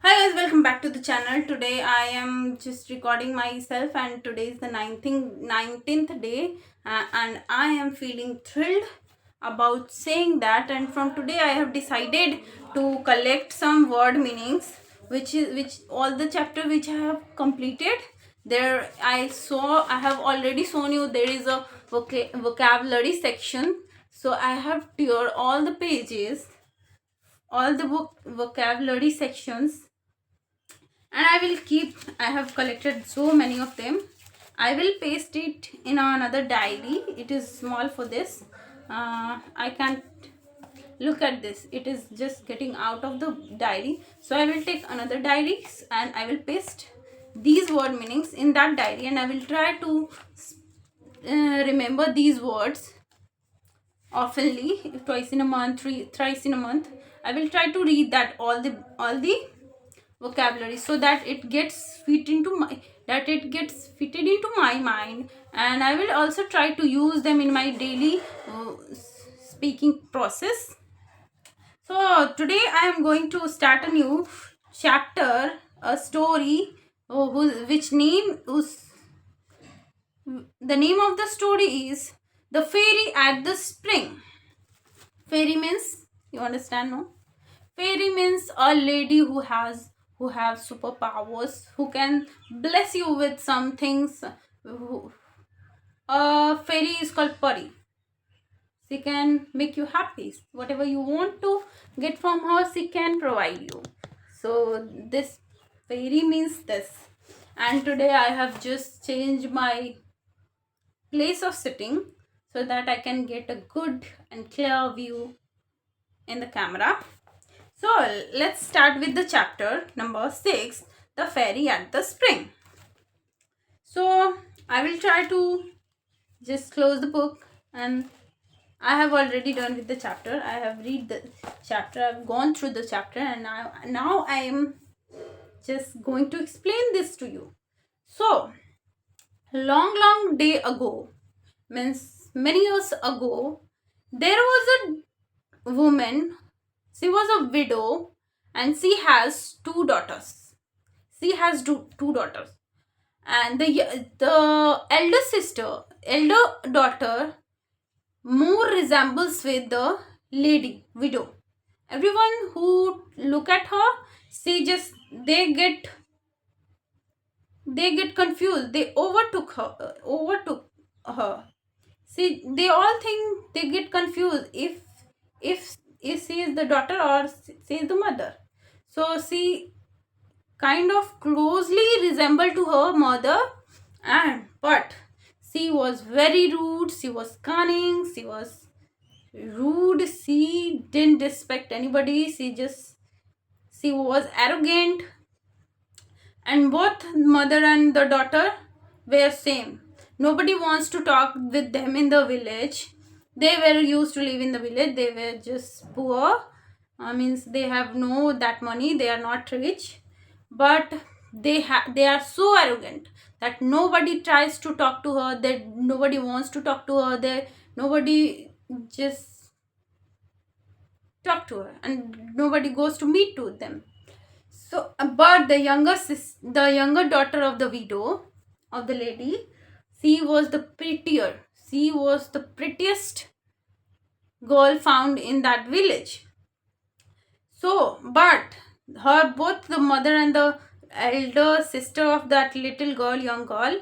Hi guys, welcome back to the channel. Today I am just recording myself and today is the 19th day and I am feeling thrilled about saying that, and from today I have decided to collect some word meanings which all the chapter which I have completed. There I have already shown you there is a vocabulary section, so I have tiered all the pages, all the vocabulary sections, and I have collected so many of them. I will paste it in another diary. It is small for this. I can't look at this, it is just getting out of the diary, so I will take another diary and I will paste these word meanings in that diary, and I will try to remember these words oftenly, twice in a month, thrice in a month. I will try to read that all the vocabulary, so that it gets fitted into my mind, and I will also try to use them in my daily speaking process. So today I am going to start a new chapter, a story, whose the name of the story is The Fairy at the Spring. Fairy means, you understand, no? Fairy means a lady who have superpowers, who can bless you with some things. A fairy is called Pari. She can make you happy. Whatever you want to get from her, she can provide you. So this fairy means this. And today I have just changed my place of sitting so that I can get a good and clear view in the camera. So let's start with the chapter number 6, The Fairy at the Spring. So I will try to just close the book, and I have already done with the chapter. I have read the chapter, I've gone through the chapter, and now I am just going to explain this to you. So, long day ago, means many years ago, there was a woman. She was a widow and she has two daughters. She has two daughters, and the elder daughter more resembles with the lady widow. Everyone who look at her, she just they get confused. They overtook her. See, they all think, they get confused if she is the daughter or she is the mother. So she kind of closely resembled to her mother, and but she was very rude, she was cunning, she was rude, she didn't respect anybody, she was arrogant, and both mother and the daughter were same. Nobody wants to talk with them in the village. They were used to live in the village, they were just poor. Means they have no that money, they are not rich, but they are so arrogant that nobody tries to talk to her, that nobody wants to talk to her, they nobody just talk to her, and nobody goes to meet to them. So, but the younger daughter of the widow, of the lady, she was the prettier. She was the prettiest girl found in that village. So, but her both the mother and the elder sister of that little girl, young girl,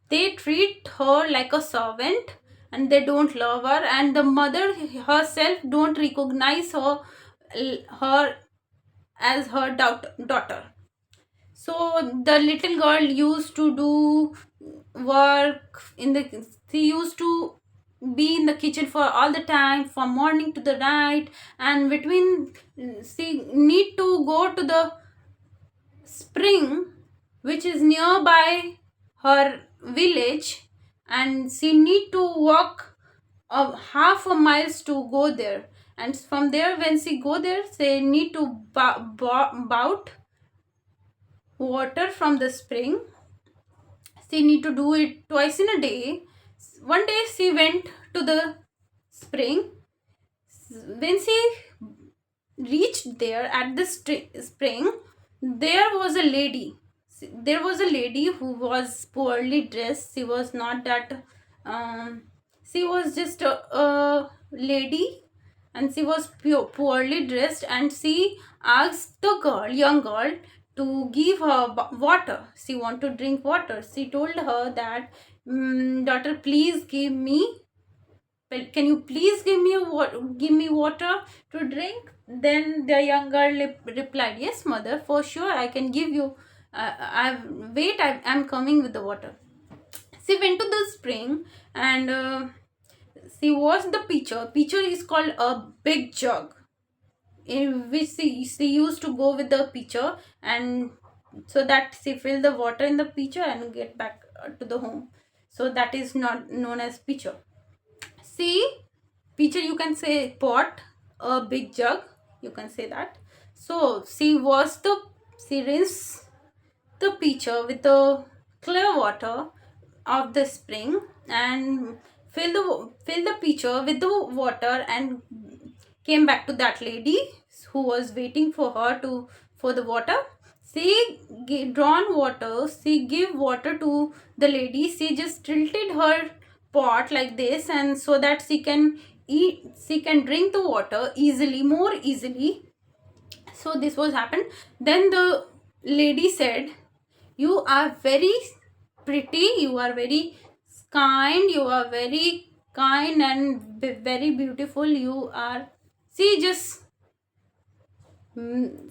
they treat her like a servant, and they don't love her, and the mother herself don't recognize her as her daughter. So the little girl used to do work in the, she used to be in the kitchen for all the time, from morning to the night, and between she need to go to the spring which is nearby her village, and she need to walk half a miles to go there, and from there when she go there she need to bout water from the spring. She need to do it twice in a day. One day she went to the spring. When she reached there at the spring, there was a lady. There was a lady who was poorly dressed. She was not that. Um, she was just a lady, and she was poorly dressed. And she asked the girl, young girl, to give her water. She want to drink water. She told her that, daughter, please give me. Can you please give me water to drink? Then the young girl replied, yes, mother, for sure I can give you. I'm coming with the water. She went to the spring, and she washed the pitcher. Pitcher is called a big jug, in which she used to go with the pitcher, and so that she fill the water in the pitcher and get back to the home. So that is not known as pitcher. See, pitcher, you can say pot, a big jug, you can say that. So she rinsed the pitcher with the clear water of the spring, and fill the pitcher with the water, and came back to that lady who was waiting for her to for the water. She drawn water. She gave water to the lady. She just tilted her pot like this, and so that she can eat. She can drink the water easily, more easily. So this was happened. Then the lady said, "You are very pretty. You are very kind. You are very kind and very beautiful. You are." She just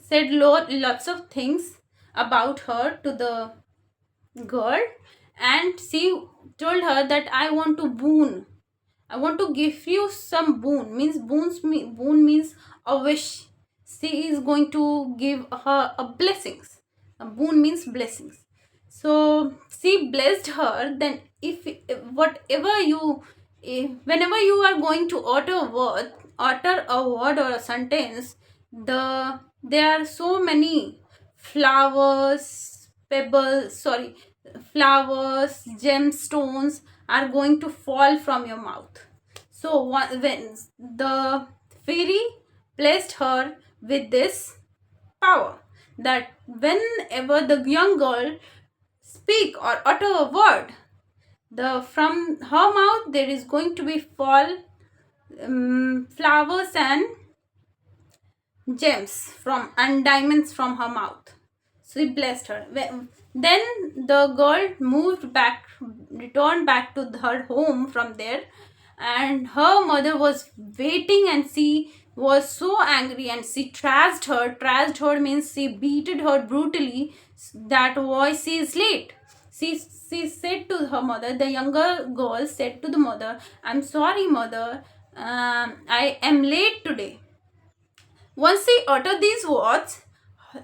said lots of things about her to the girl, and she told her that I want to give you some boon. Means boon means a wish. She is going to give her a blessings. A boon means blessings. So she blessed her. Then if whatever you whenever you are going to utter a word or a sentence, there are so many flowers, gemstones are going to fall from your mouth. So when the fairy blessed her with this power, that whenever the young girl speak or utter a word, the from her mouth there is going to be fall flowers and gems from and diamonds from her mouth. So he blessed her. Then the girl returned back to her home from there, and her mother was waiting, and she was so angry, and she trashed her. Trashed her means she beated her brutally. That why she is late. She said to her mother, the younger girl said to the mother, I'm sorry, mother, I am late today. Once she uttered these words,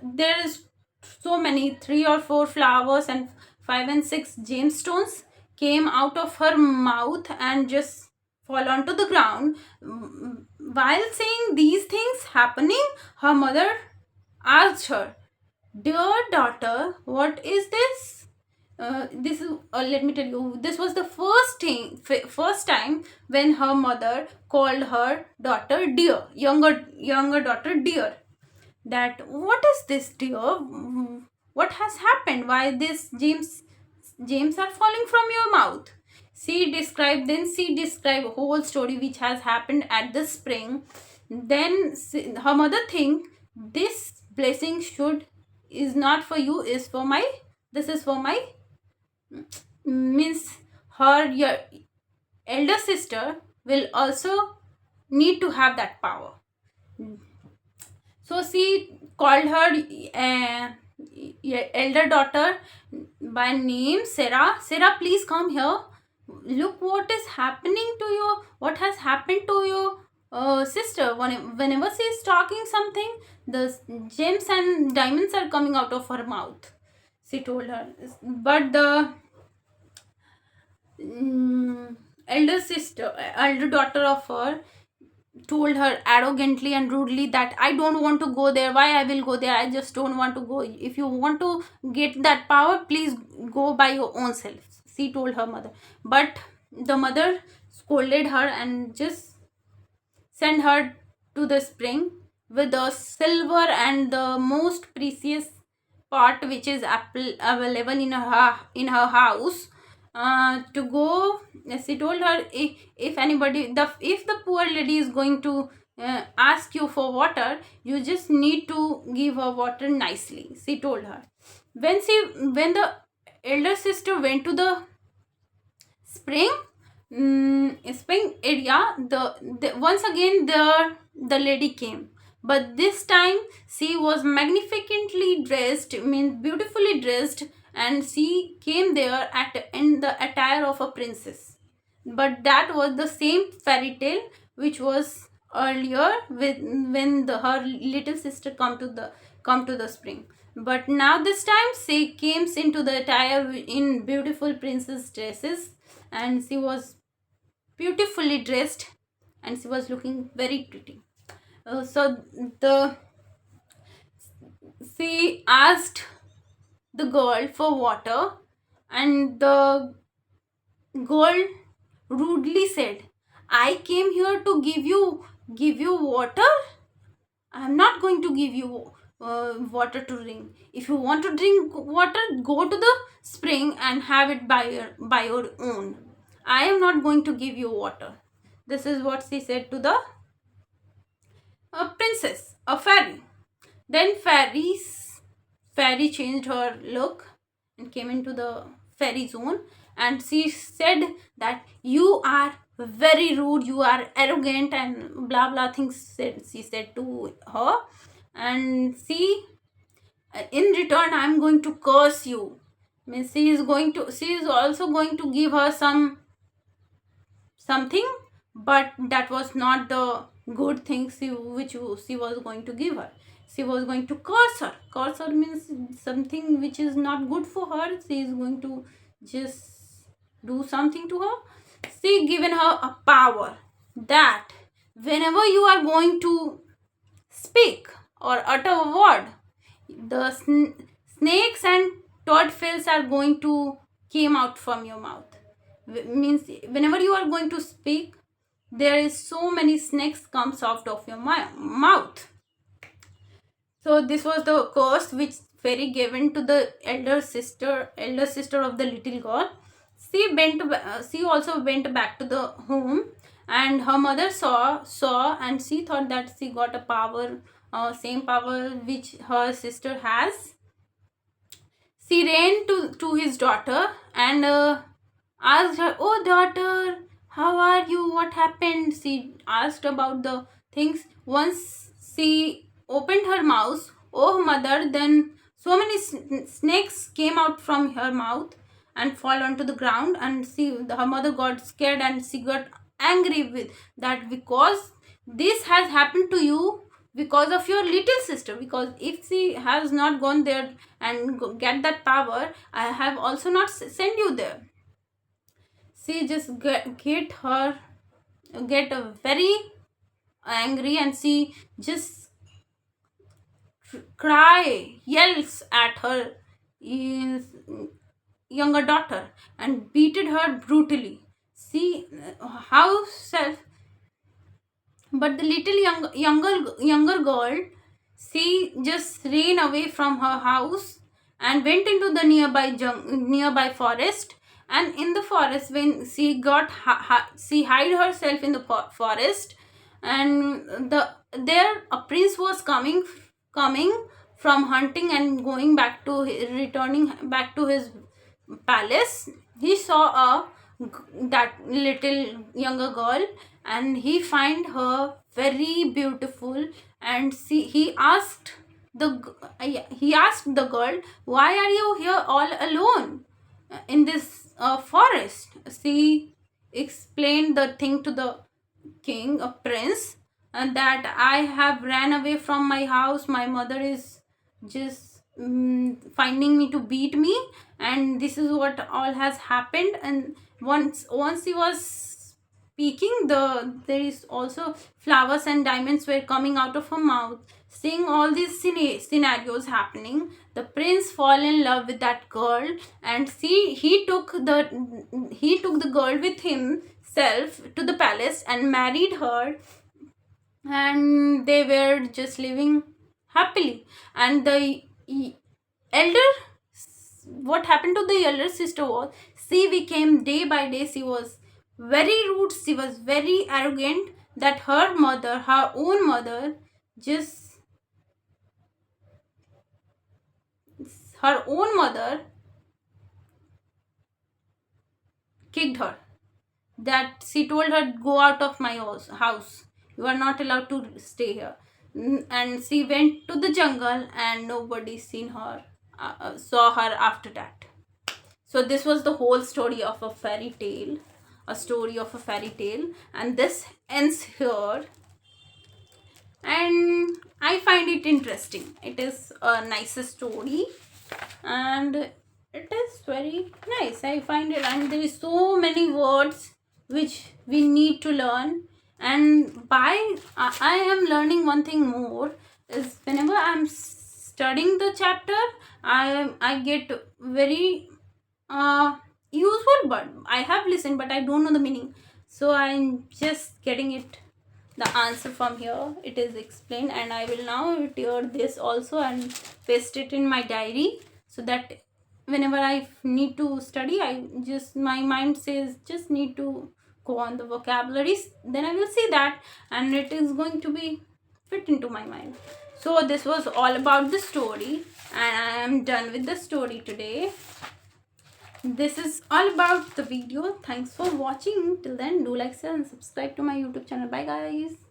there is so many, three or four flowers and five and six gemstones came out of her mouth and just fall onto the ground. While saying these things happening, her mother asked her, dear daughter, what is this? This is let me tell you, this was the first time when her mother called her daughter dear, younger daughter dear. That what is this, dear? What has happened? Why this James are falling from your mouth? She described whole story which has happened at the spring. Then her mother think this blessing should is not for you, is for my, this is for my, means her your elder sister will also need to have that power. So she called her elder daughter by name, Sarah. Sarah, please come here. Look what is happening to you. What has happened to your sister? Whenever she is talking something, the gems and diamonds are coming out of her mouth. She told her. But the elder daughter of her told her arrogantly and rudely that I don't want to go there. Why I will go there? I just don't want to go. If you want to get that power, please go by your own self, she told her mother. But the mother scolded her and just sent her to the spring with the silver and the most precious pot which is available in her house to go. She told her, if anybody, if the poor lady is going to ask you for water, you just need to give her water nicely, she told her. When the elder sister went to the spring, spring area, the once again the lady came, but this time she was magnificently dressed, means beautifully dressed, and she came there in the attire of a princess. But that was the same fairy tale which was earlier with when her little sister come to the spring. But now this time she came into the attire in beautiful princess dresses, and she was beautifully dressed, and she was looking very pretty. So the she asked the girl for water, and the girl rudely said, I came here to give you water. I'm not going to give you water to drink. If you want to drink water, go to the spring and have it by your own. I am not going to give you water. This is what she said to the princess, a fairy. Then fairy changed her look and came into the fairy zone, and she said that you are very rude, you are arrogant, and blah blah things she said to her. And she, in return, I'm going to curse you. Means she is also going to give her something, but that was not the good thing she was going to give her. She was going to curse her. Curse her means something which is not good for her. She is going to just do something to her. She given her a power that whenever you are going to speak or utter a word, the snakes and toadfalls are going to came out from your mouth. Means whenever you are going to speak, there is so many snakes comes out of your mouth. So this was the curse which fairy given to the elder sister of the little girl. She also went back to the home, and her mother saw, and she thought that she got a power, same power which her sister has. She ran to his daughter and asked her, "Oh daughter, how are you? What happened?" She asked about the things. Once she opened her mouth, "Oh mother," then so many snakes came out from her mouth and fall onto the ground, and her mother got scared, and she got angry with that, because this has happened to you because of your little sister. Because if she has not gone there and get that power, I have also not sent you there. She just get very angry, and she just yells at her younger daughter and beated her brutally. See how self. But the little younger girl, she just ran away from her house and went into the nearby forest. And in the forest, when she got she hid herself in the forest, and there a prince was coming from hunting and returning back to his palace. He saw that little younger girl, and he find her very beautiful, and he asked the girl, why are you here all alone in this forest? She explained the thing to the king, a prince, and that I have ran away from my house. My mother is just finding me to beat me, and this is what all has happened. And once he was speaking, there is also flowers and diamonds were coming out of her mouth. Seeing all these scenarios happening, the prince fall in love with that girl, and he took the girl with himself to the palace and married her, and they were just living happily. And elder, what happened to the elder sister was, she became day by day, she was very rude, she was very arrogant, that her mother, her own mother, just her own mother kicked her, that she told her, go out of my house, you are not allowed to stay here. And she went to the jungle and nobody seen her, saw her after that. So this was the whole story of a fairy tale, a story of a fairy tale, and this ends here. And I find it interesting, it is a nice story, and it is very nice, I find it. And there is so many words which we need to learn. And by I am learning one thing more, is whenever I'm studying the chapter, I get very useful, but I have listened but I don't know the meaning, so I'm just getting it, the answer from here, it is explained. And I will now tear this also and paste it in my diary, so that whenever I need to study, I just, my mind says just need to go on the vocabularies, then I will see that, and it is going to be fit into my mind. So this was all about the story, and I am done with the story today. This is all about the video. Thanks for watching. Till then, do like, share and subscribe to my YouTube channel. Bye guys.